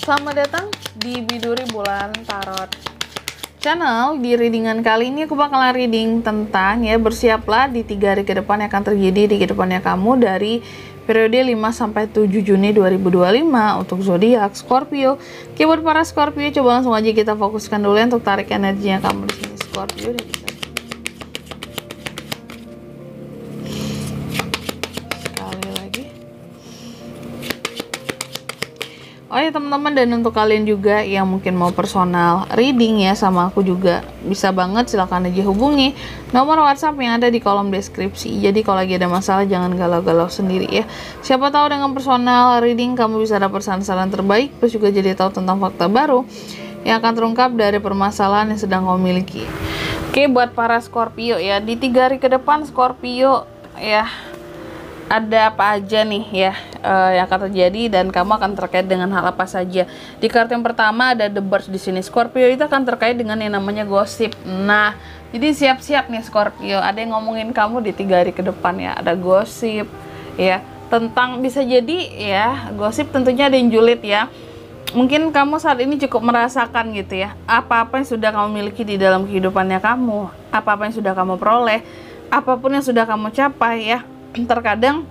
selamat datang di Biduri Bulan Tarot Channel. Di readingan kali ini aku bakalan reading tentang bersiaplah di 3 hari ke depan yang akan terjadi di kedepannya kamu dari periode 5-7 Juni 2025 untuk zodiak Scorpio. Oke, buat para Scorpio, coba langsung aja kita fokuskan dulu untuk tarik energinya kamu di sini Scorpio. Dan oh ya teman-teman, dan untuk kalian juga yang mungkin mau personal reading ya sama aku juga bisa banget, silahkan aja hubungi nomor WhatsApp yang ada di kolom deskripsi. Jadi kalau lagi ada masalah jangan galau-galau sendiri ya. Siapa tahu dengan personal reading kamu bisa dapat saran-saran terbaik, plus juga jadi tahu tentang fakta baru yang akan terungkap dari permasalahan yang sedang kamu miliki. Oke, buat para Scorpio ya, di 3 hari ke depan Scorpio ya, ada apa aja nih ya yang akan terjadi dan kamu akan terkait dengan hal apa saja. Di kartu yang pertama ada The Birds di sini. Scorpio itu akan terkait dengan yang namanya gosip. Nah, jadi siap-siap nih Scorpio, ada yang ngomongin kamu di 3 hari ke depan ya. Ada gosip ya, tentang bisa jadi ya, gosip tentunya ada yang julid ya. Mungkin kamu saat ini cukup merasakan gitu ya, apa-apa yang sudah kamu miliki di dalam kehidupannya kamu, apa-apa yang sudah kamu peroleh, apapun yang sudah kamu capai ya. Terkadang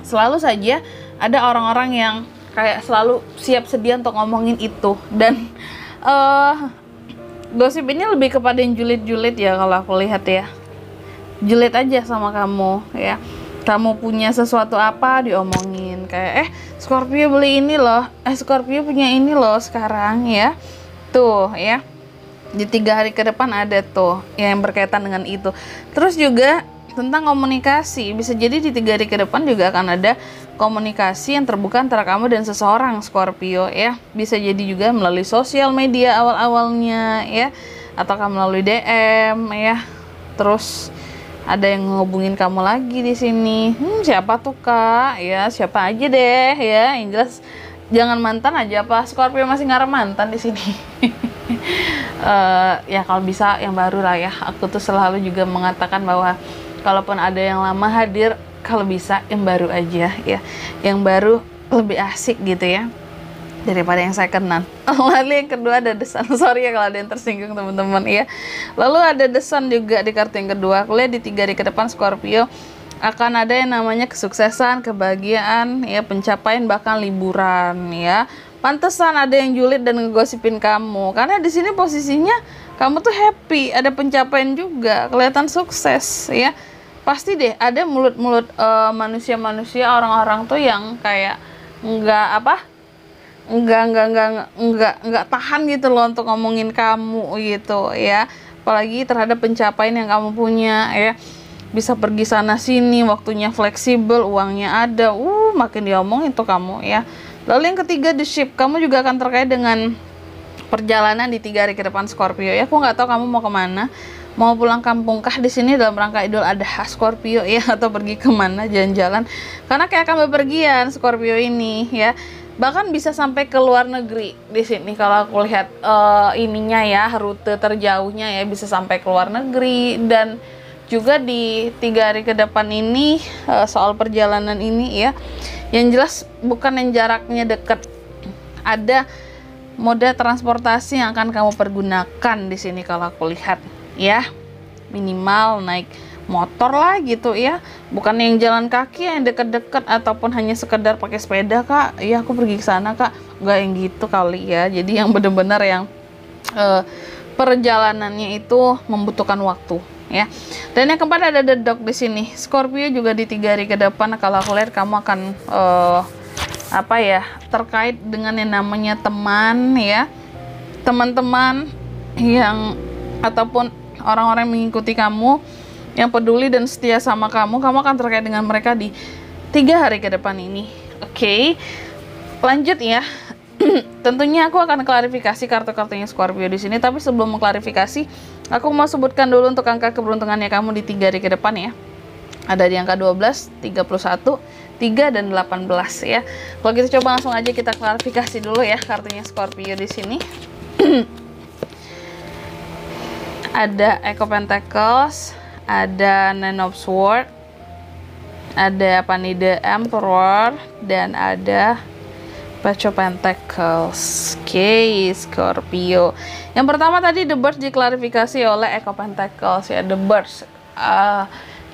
selalu saja ada orang-orang yang kayak selalu siap sedia untuk ngomongin itu, dan gosip ini lebih kepada yang julid-julid ya kalau aku lihat ya. Julid aja sama kamu ya. Kamu punya sesuatu apa diomongin kayak Scorpio beli ini loh, Scorpio punya ini loh sekarang ya. Tuh ya. Di 3 hari ke depan ada tuh yang berkaitan dengan itu. Terus juga tentang komunikasi, bisa jadi di 3 hari ke depan juga akan ada komunikasi yang terbuka antara kamu dan seseorang Scorpio ya. Bisa jadi juga melalui sosial media awal-awalnya ya, atau melalui DM ya. Terus ada yang ngehubungin kamu lagi di sini. Siapa tuh Kak? Ya siapa aja deh ya. Yang jelas jangan mantan aja, apa Scorpio masih ngarep mantan di sini. Ya kalau bisa yang baru lah ya. Aku tuh selalu juga mengatakan bahwa kalaupun ada yang lama hadir, kalau bisa yang baru aja ya. Yang baru lebih asik gitu ya, daripada yang second-hand. Lalu yang kedua ada The Sun. Sorry ya kalau ada yang tersinggung teman-teman ya. Lalu ada The Sun juga di kartu yang kedua. Aku lihat di 3 hari ke depan Scorpio akan ada yang namanya kesuksesan, kebahagiaan ya, pencapaian, bahkan liburan ya. Pantesan ada yang julid dan ngegosipin kamu, karena di sini posisinya kamu tuh happy, ada pencapaian juga, kelihatan sukses ya. Pasti deh ada mulut-mulut manusia-manusia, orang-orang tuh yang kayak nggak tahan gitu loh untuk ngomongin kamu gitu ya. Apalagi terhadap pencapaian yang kamu punya ya. Bisa pergi sana sini, waktunya fleksibel, uangnya ada, makin diomongin tuh kamu ya. Lalu yang ketiga The Ship, kamu juga akan terkait dengan perjalanan di 3 hari ke depan Scorpio ya. Aku nggak tahu kamu mau kemana, mau pulang kampung kah di sini dalam rangka Idul Adha Scorpio ya, atau pergi kemana jalan-jalan, karena kayak akan bepergian Scorpio ini ya. Bahkan bisa sampai ke luar negeri di sini kalau aku lihat ininya ya, rute terjauhnya ya, bisa sampai ke luar negeri. Dan juga di 3 hari ke depan ini soal perjalanan ini ya, yang jelas bukan yang jaraknya dekat, ada moda transportasi yang akan kamu pergunakan di sini kalau aku lihat ya. Minimal naik motor lah gitu ya, bukan yang jalan kaki yang deket-deket ataupun hanya sekedar pakai sepeda Kak ya aku pergi ke sana Kak, nggak yang gitu kali ya. Jadi yang benar-benar yang perjalanannya itu membutuhkan waktu ya. Dan yang keempat ada The Dog di sini. Scorpio juga di 3 hari ke depan kalau aku lihat kamu akan terkait dengan yang namanya teman ya, teman-teman yang ataupun orang-orang yang mengikuti kamu, yang peduli dan setia sama kamu akan terkait dengan mereka di 3 hari ke depan ini. Oke, lanjut ya. Tentunya aku akan klarifikasi kartu-kartunya Scorpio di sini, tapi sebelum mengklarifikasi, aku mau sebutkan dulu untuk angka keberuntungannya kamu di 3 hari ke depan ya. Ada di angka 12, 31, 3 dan 18 ya. Kalau gitu coba langsung aja kita klarifikasi dulu ya kartunya Scorpio di sini. Ada Echo Pentacles, ada Nine of Swords, ada The Emperor, dan ada Page of Pentacles. Oke, Scorpio. Yang pertama tadi The Birds diklarifikasi oleh Eight of Pentacles ya, The Birds.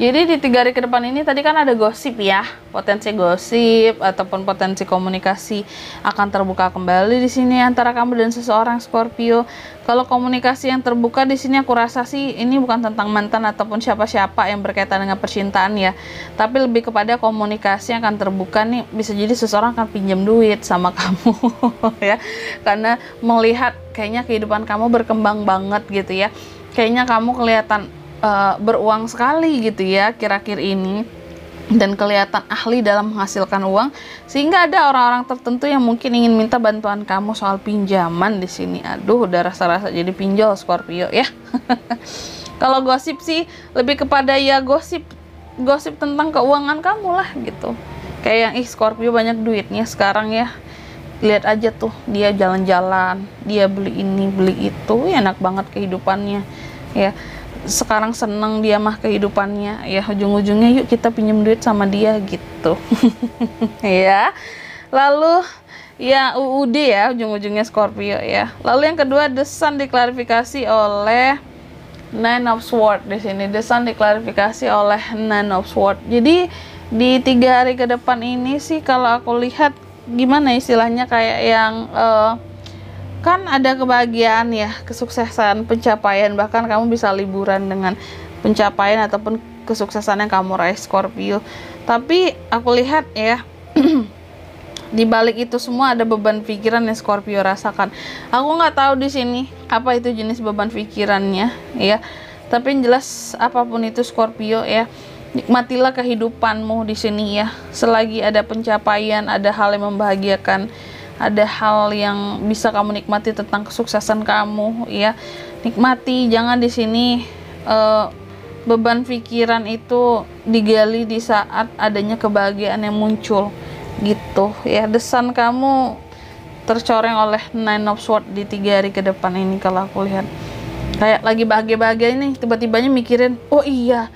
Jadi di 3 hari ke depan ini tadi kan ada gosip ya, potensi gosip ataupun potensi komunikasi akan terbuka kembali di sini antara kamu dan seseorang Scorpio. Kalau komunikasi yang terbuka di sini aku rasa sih ini bukan tentang mantan ataupun siapa-siapa yang berkaitan dengan percintaan ya, tapi lebih kepada komunikasi yang akan terbuka nih, bisa jadi seseorang akan pinjam duit sama kamu ya, karena melihat kayaknya kehidupan kamu berkembang banget gitu ya, kayaknya kamu kelihatan beruang sekali gitu ya kira-kira ini, dan kelihatan ahli dalam menghasilkan uang, sehingga ada orang-orang tertentu yang mungkin ingin minta bantuan kamu soal pinjaman di sini. Aduh, udah rasa-rasa jadi pinjol Scorpio ya. Kalau gosip sih lebih kepada ya gosip tentang keuangan kamu lah gitu. Kayak yang Scorpio banyak duitnya sekarang ya. Lihat aja tuh, dia jalan-jalan, dia beli ini, beli itu, ya enak banget kehidupannya ya. Sekarang seneng dia mah kehidupannya ya, ujung-ujungnya yuk kita pinjam duit sama dia gitu. Ya, lalu ya UUD ya ujung-ujungnya Scorpio ya. Lalu yang kedua The Sun diklarifikasi oleh Nine of Swords di sini. The Sun diklarifikasi oleh Nine of Swords. Jadi di 3 hari ke depan ini sih kalau aku lihat gimana istilahnya, kayak yang kan ada kebahagiaan ya, kesuksesan, pencapaian, bahkan kamu bisa liburan dengan pencapaian ataupun kesuksesan yang kamu raih Scorpio. Tapi aku lihat ya di balik itu semua ada beban pikiran yang Scorpio rasakan. Aku nggak tahu di sini apa itu jenis beban pikirannya ya, tapi yang jelas apapun itu Scorpio ya, nikmatilah kehidupanmu di sini ya. Selagi ada pencapaian, ada hal yang membahagiakan, ada hal yang bisa kamu nikmati tentang kesuksesan kamu ya, nikmati. Jangan di sini beban pikiran itu digali di saat adanya kebahagiaan yang muncul gitu ya. The Sun kamu tercoreng oleh Nine of Swords di 3 hari ke depan ini. Kalau aku lihat kayak lagi bahagia-bahagia ini, tiba-tibanya mikirin, oh iya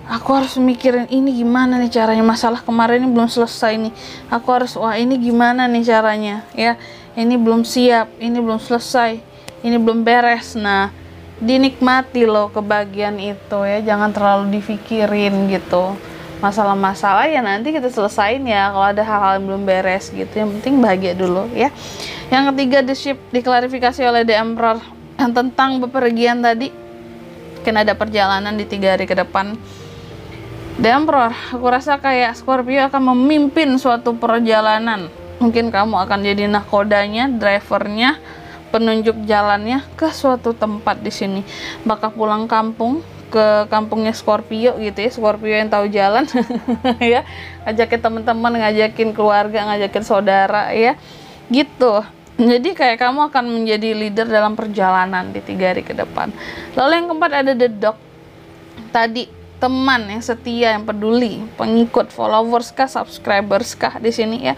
aku harus mikirin ini gimana nih caranya, masalah kemarin ini belum selesai nih, aku harus, wah ini gimana nih caranya ya, ini belum siap, ini belum selesai, ini belum beres. Nah, dinikmati loh kebahagiaan itu ya, jangan terlalu dipikirin gitu masalah-masalah ya, nanti kita selesain ya kalau ada hal-hal yang belum beres gitu. Yang penting bahagia dulu ya. Yang ketiga The Ship diklarifikasi oleh The Emperor yang tentang bepergian tadi, mungkin ada perjalanan di 3 hari ke depan. The Emperor, aku rasa kayak Scorpio akan memimpin suatu perjalanan. Mungkin kamu akan jadi nahkodanya, drivernya, penunjuk jalannya ke suatu tempat di sini. Bakal pulang kampung, ke kampungnya Scorpio gitu ya, Scorpio yang tahu jalan ya. Ngajakin teman-teman, ngajakin keluarga, ngajakin saudara ya. Gitu. Jadi kayak kamu akan menjadi leader dalam perjalanan di 3 hari ke depan. Lalu yang keempat ada The Dog. Tadi teman yang setia, yang peduli, pengikut, followers kah, subscribers kah di sini ya.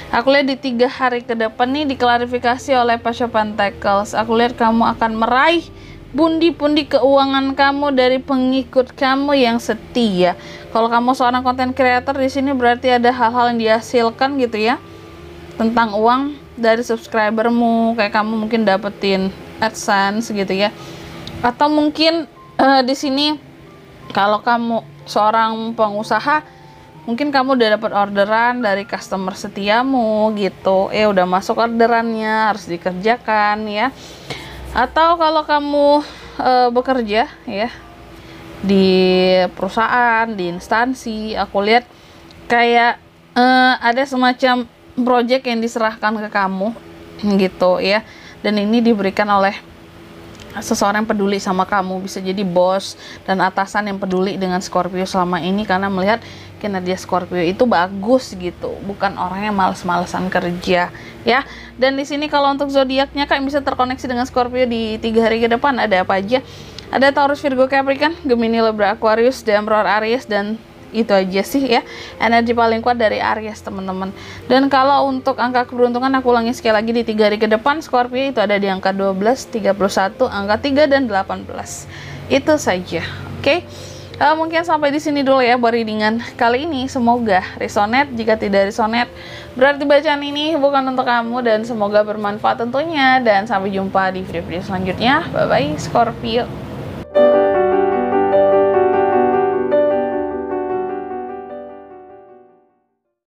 Aku lihat di 3 hari ke depan nih diklarifikasi oleh Page of Pentacles. Aku lihat kamu akan meraih pundi-pundi keuangan kamu dari pengikut kamu yang setia. Kalau kamu seorang content creator di sini berarti ada hal-hal yang dihasilkan gitu ya, tentang uang dari subscribermu, kayak kamu mungkin dapetin AdSense gitu ya. Atau mungkin di sini kalau kamu seorang pengusaha, mungkin kamu udah dapat orderan dari customer setiamu gitu. Udah masuk orderannya, harus dikerjakan ya. Atau kalau kamu bekerja ya di perusahaan, di instansi, aku lihat kayak ada semacam project yang diserahkan ke kamu gitu ya. Dan ini diberikan oleh seseorang yang peduli sama kamu, bisa jadi bos dan atasan yang peduli dengan Scorpio selama ini, karena melihat kinerja Scorpio itu bagus gitu, bukan orang yang males-malesan kerja ya. Dan di sini kalau untuk zodiaknya Kak bisa terkoneksi dengan Scorpio di 3 hari ke depan ada apa aja? Ada Taurus, Virgo, Capricorn, Gemini, Libra, Aquarius, The Emperor, Aries, dan itu aja sih ya energi paling kuat dari Aries teman-teman. Dan kalau untuk angka keberuntungan aku ulangi sekali lagi di 3 hari ke depan Scorpio itu ada di angka 12, 31, angka 3 dan 18. Itu saja. Oke. Mungkin sampai di sini dulu ya buat readingan kali ini. Semoga resonate. Jika tidak resonate, berarti bacaan ini bukan untuk kamu, dan semoga bermanfaat tentunya. Dan sampai jumpa di video-video selanjutnya. Bye bye Scorpio.